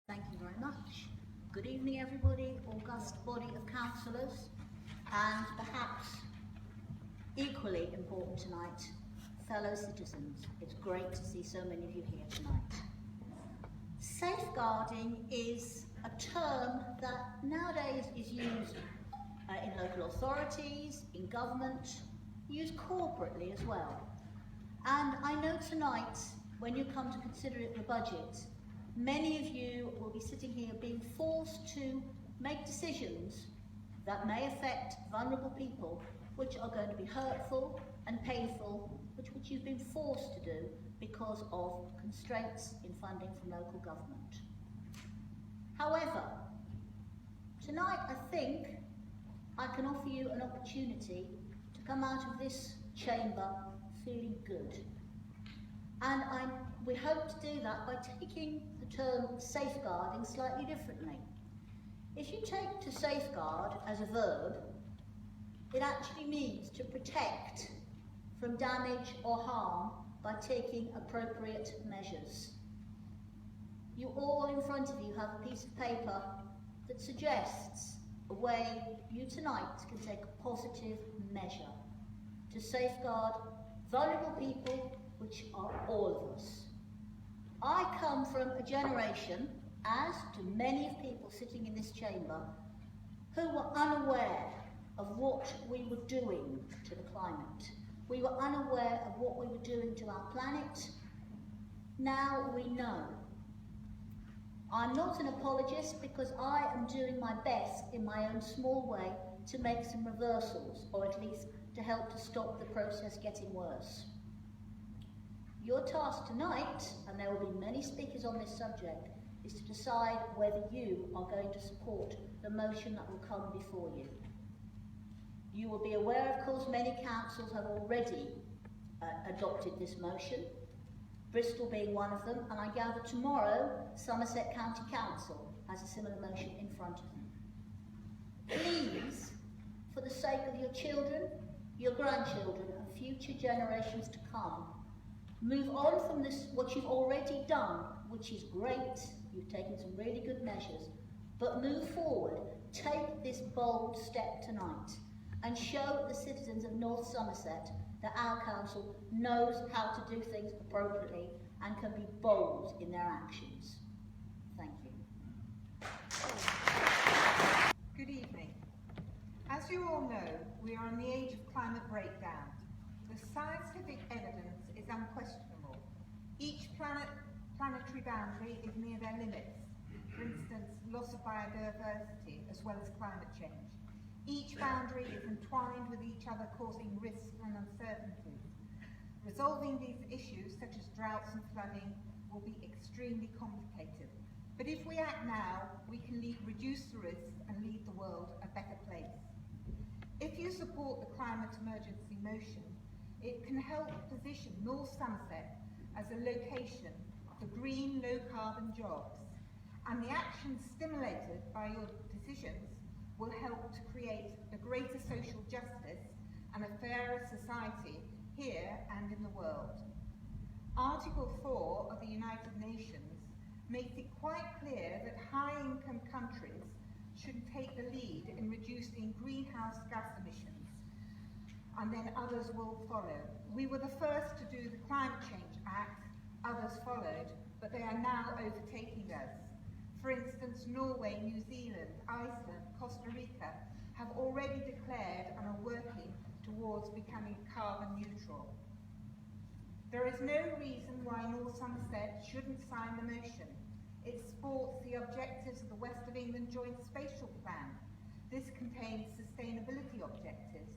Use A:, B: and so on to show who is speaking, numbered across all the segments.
A: Thank you very much. Good evening, everybody, august body of councillors, and perhaps equally important tonight, fellow citizens. It's great to see so many of you here tonight. Safeguarding is a term that nowadays is used in local authorities, in government, used corporately as well. And I know tonight, when you come to consider the budget, many of you will be sitting here being forced to make decisions that may affect vulnerable people, which are going to be hurtful and painful, which you've been forced to do because of constraints in funding from local government. However, tonight I think I can offer you an opportunity to come out of this chamber feeling good. And we hope to do that by taking the term safeguarding slightly differently. If you take to safeguard as a verb, it actually means to protect from damage or harm by taking appropriate measures. You all in front of you have a piece of paper that suggests a way you tonight can take a positive measure to safeguard vulnerable people, which are all of us. I come from a generation, as do many of people sitting in this chamber, who were unaware of what we were doing to the climate. We were unaware of what we were doing to our planet. Now we know. I'm not an apologist because I am doing my best in my own small way to make some reversals, or at least to help to stop the process getting worse. Your task tonight, and there will be many speakers on this subject, is to decide whether you are going to support the motion that will come before you. You will be aware, of course, many councils have already adopted this motion, Bristol being one of them, and I gather tomorrow Somerset County Council has a similar motion in front of them. Please, for the sake of your children, your grandchildren, and future generations to come, move on from this, what you've already done, which is great. You've taken some really good measures, but move forward. Take this bold step tonight and show the citizens of North Somerset that our council knows how to do things appropriately and can be bold in their actions. Thank you.
B: Good evening. As you all know, we are in the age of climate breakdown. The scientific evidence is unquestionable. Each planetary boundary is near their limits. For instance, loss of biodiversity as well as climate change. Each boundary is entwined with each other, causing risks and uncertainties. Resolving these issues, such as droughts and flooding, will be extremely complicated. But if we act now, we can reduce the risks and leave the world a better place. If you support the climate emergency motion, it can help position North Somerset as a location for green, low-carbon jobs, and the actions stimulated by your decisions will help to create a greater social justice and a fairer society here and in the world. Article 4 of the United Nations makes it quite clear that high-income countries should take the lead in reducing greenhouse gas emissions, and then others will follow. We were the first to do the Climate Change Act, others followed, but they are now overtaking us. For instance, Norway, New Zealand, Iceland, Costa Rica have already declared and are working towards becoming carbon neutral. There is no reason why North Somerset shouldn't sign the motion. It supports the objectives of the West of England Joint Spatial Plan. This contains sustainability objectives.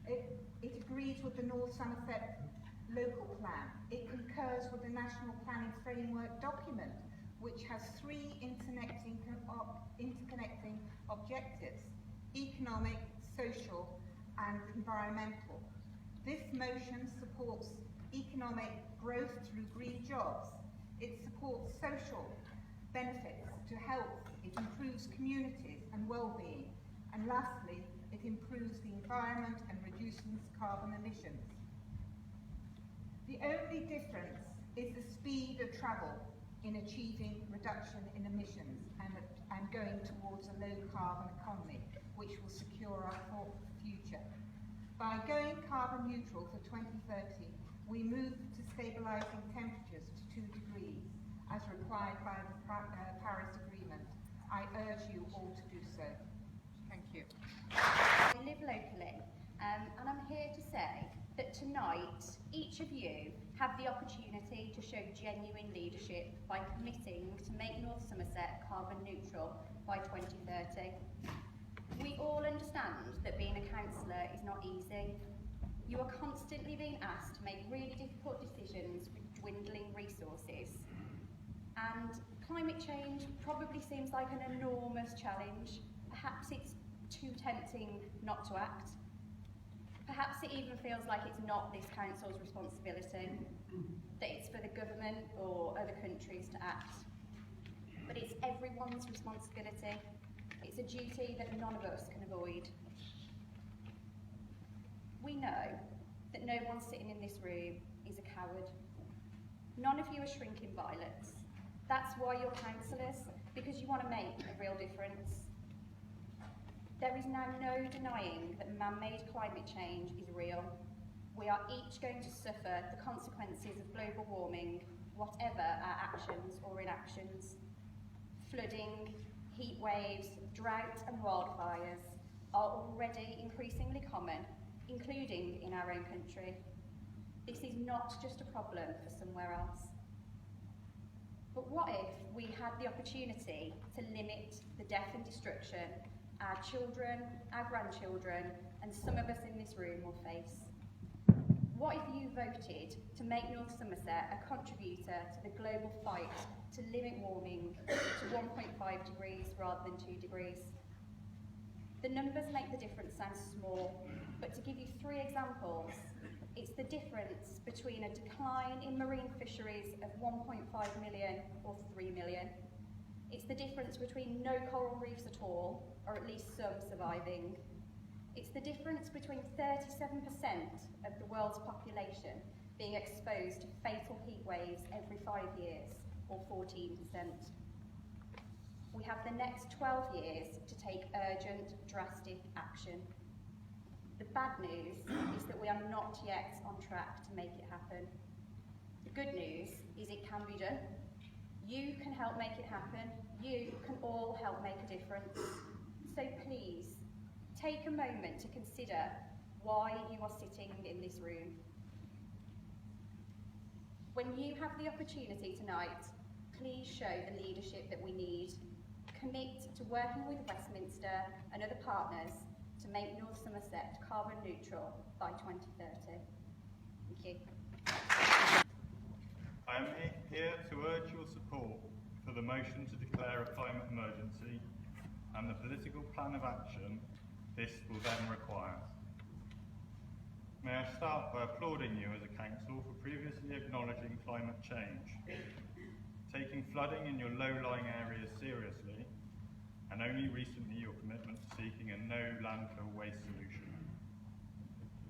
B: It agrees with the North Somerset Local Plan. It concurs with the National Planning Framework document, which has three interconnecting objectives: economic, social, and environmental. This motion supports economic growth through green jobs. It supports social benefits to health. It improves communities and well-being. And lastly, it improves the environment and reduces carbon emissions. The only difference is the speed of travel. in achieving reduction in emissions and going towards a low carbon economy, which will secure our future. By going carbon neutral for 2030, we move to stabilising temperatures to 2 degrees, as required by the Paris Agreement. I urge you all to do so. Thank you.
C: I live locally, and I'm here to say that tonight, each of you have the opportunity to show genuine leadership by committing to make North Somerset carbon neutral by 2030. We all understand that being a councillor is not easy. You are constantly being asked to make really difficult decisions with dwindling resources. And climate change probably seems like an enormous challenge. Perhaps it's too tempting not to act. Perhaps it even feels like it's not this council's responsibility, that it's for the government or other countries to act. But it's everyone's responsibility. It's a duty that none of us can avoid. We know that no one sitting in this room is a coward. None of you are shrinking violets. That's why you're councillors, because you want to make a real difference. There is now no denying that man-made climate change is real. We are each going to suffer the consequences of global warming, whatever our actions or inactions. Flooding, heat waves, drought and wildfires are already increasingly common, including in our own country. This is not just a problem for somewhere else. But what if we had the opportunity to limit the death and destruction our children, our grandchildren, and some of us in this room will face? What if you voted to make North Somerset a contributor to the global fight to limit warming to 1.5 degrees rather than 2 degrees? The numbers make the difference sound small, but to give you 3 examples, it's the difference between a decline in marine fisheries of 1.5 million or 3 million. It's the difference between no coral reefs at all, or at least some surviving. It's the difference between 37% of the world's population being exposed to fatal heat waves every 5 years, or 14%. We have the next 12 years to take urgent, drastic action. The bad news is that we are not yet on track to make it happen. The good news is it can be done. You can help make it happen. You can all help make a difference. So please, take a moment to consider why you are sitting in this room. When you have the opportunity tonight, please show the leadership that we need. Commit to working with Westminster and other partners to make North Somerset carbon neutral by 2030. Thank you.
D: I am here to urge your support for the motion to declare a climate emergency and the political plan of action this will then require. May I start by applauding you as a council for previously acknowledging climate change, taking flooding in your low-lying areas seriously, and only recently your commitment to seeking a no landfill waste solution.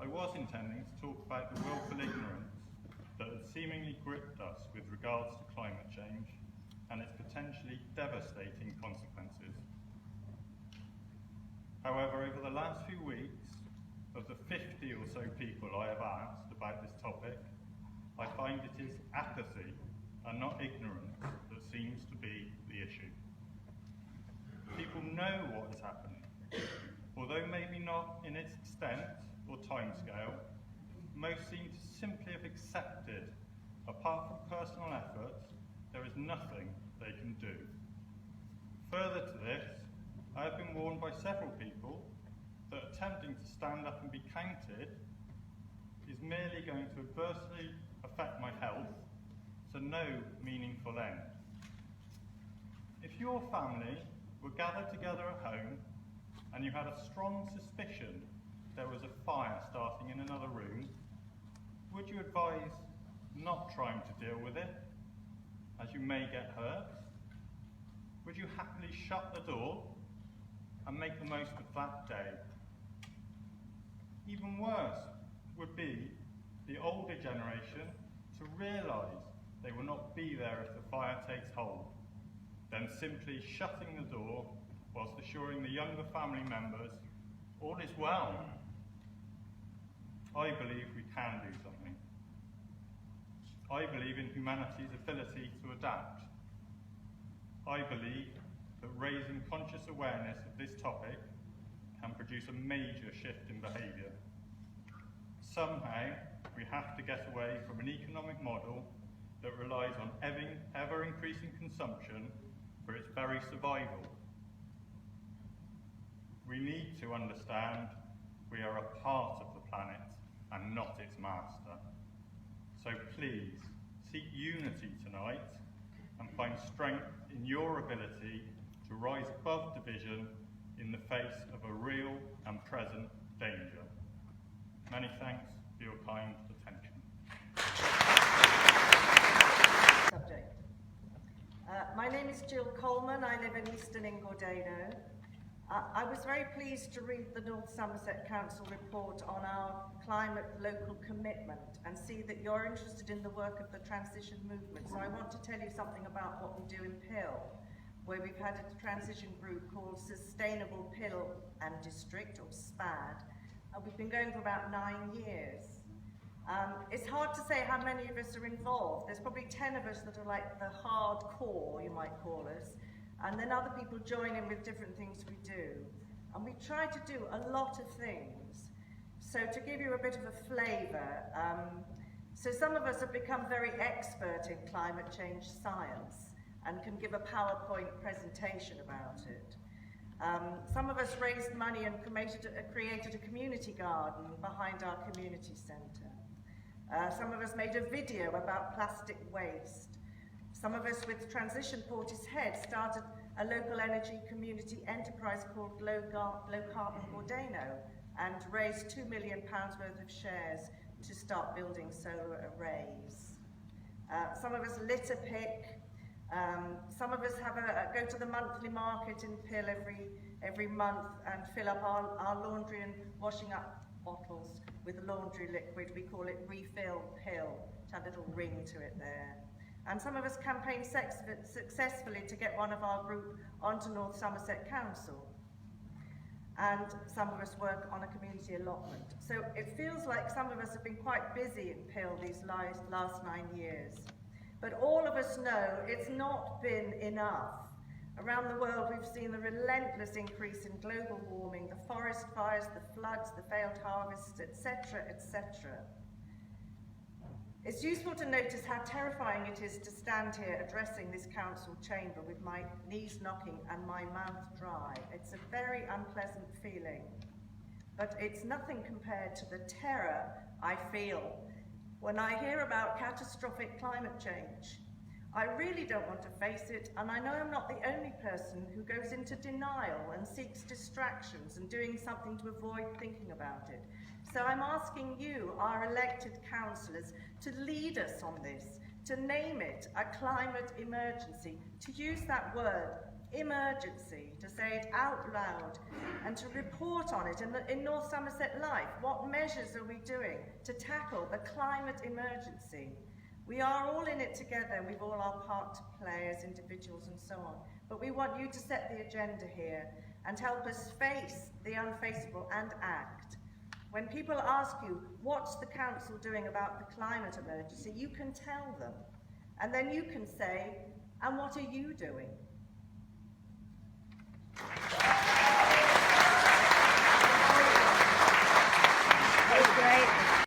D: I was intending to talk about the willful ignorance that has seemingly gripped us with regards to climate change and its potentially devastating consequences. However, over the last few weeks, of the 50 or so people I have asked about this topic, I find it is apathy and not ignorance that seems to be the issue. People know what is happening, although maybe not in its extent or timescale. Most seem to simply have accepted, apart from personal effort, there is nothing they can do. Further to this, I have been warned by several people that attempting to stand up and be counted is merely going to adversely affect my health to no meaningful end. If your family were gathered together at home and you had a strong suspicion there was a fire starting in another room, would you advise not trying to deal with it, as you may get hurt? Would you happily shut the door and make the most of that day? Even worse would be the older generation to realise they will not be there if the fire takes hold, then simply shutting the door whilst assuring the younger family members all is well. I believe we can do something. I believe in humanity's ability to adapt. I believe that raising conscious awareness of this topic can produce a major shift in behaviour. Somehow, we have to get away from an economic model that relies on ever-increasing consumption for its very survival. We need to understand we are a part of the planet and not its master. So please, seek unity tonight and find strength in your ability to rise above division in the face of a real and present danger. Many thanks for your kind attention.
E: Subject. My name is Jill Coleman. I live in Easton in Gordano. I was very pleased to read the North Somerset Council report on our climate local commitment and see that you're interested in the work of the transition movement. So I want to tell you something about what we do in Pill, where we've had a transition group called Sustainable Pill and District, or SPAD, and we've been going for about 9 years. It's hard to say how many of us are involved. There's probably 10 of us that are like the hardcore, you might call us, and then other people join in with different things we do. And we try to do a lot of things. So to give you a bit of a flavour, so some of us have become very expert in climate change science and can give a PowerPoint presentation about it. Some of us raised money and created a community garden behind our community centre. Some of us made a video about plastic waste. Some of us with Transition Portishead started a local energy community enterprise called Low Carbon Gordano and raised £2 million worth of shares to start building solar arrays. Some of us litter pick. Some of us have go to the monthly market in Pill every month and fill up our laundry and washing up bottles with laundry liquid. We call it Refill Pill. It's had a little ring to it there. And some of us campaign successfully to get one of our group onto North Somerset Council. And some of us work on a community allotment. So it feels like some of us have been quite busy in Pill these last 9 years. But all of us know it's not been enough. Around the world, we've seen the relentless increase in global warming, the forest fires, the floods, the failed harvests, etc., etc. It's useful to notice how terrifying it is to stand here addressing this council chamber with my knees knocking and my mouth dry. It's a very unpleasant feeling, but it's nothing compared to the terror I feel when I hear about catastrophic climate change. I really don't want to face it, and I know I'm not the only person who goes into denial and seeks distractions and doing something to avoid thinking about it. So I'm asking you, our elected councillors, to lead us on this, to name it a climate emergency, to use that word, emergency, to say it out loud, and to report on it in North Somerset Life. What measures are we doing to tackle the climate emergency? We are all in it together, we've all our part to play as individuals and so on, but we want you to set the agenda here and help us face the unfaceable and act. When people ask you, what's the council doing about the climate emergency, you can tell them, and then you can say, and what are you doing?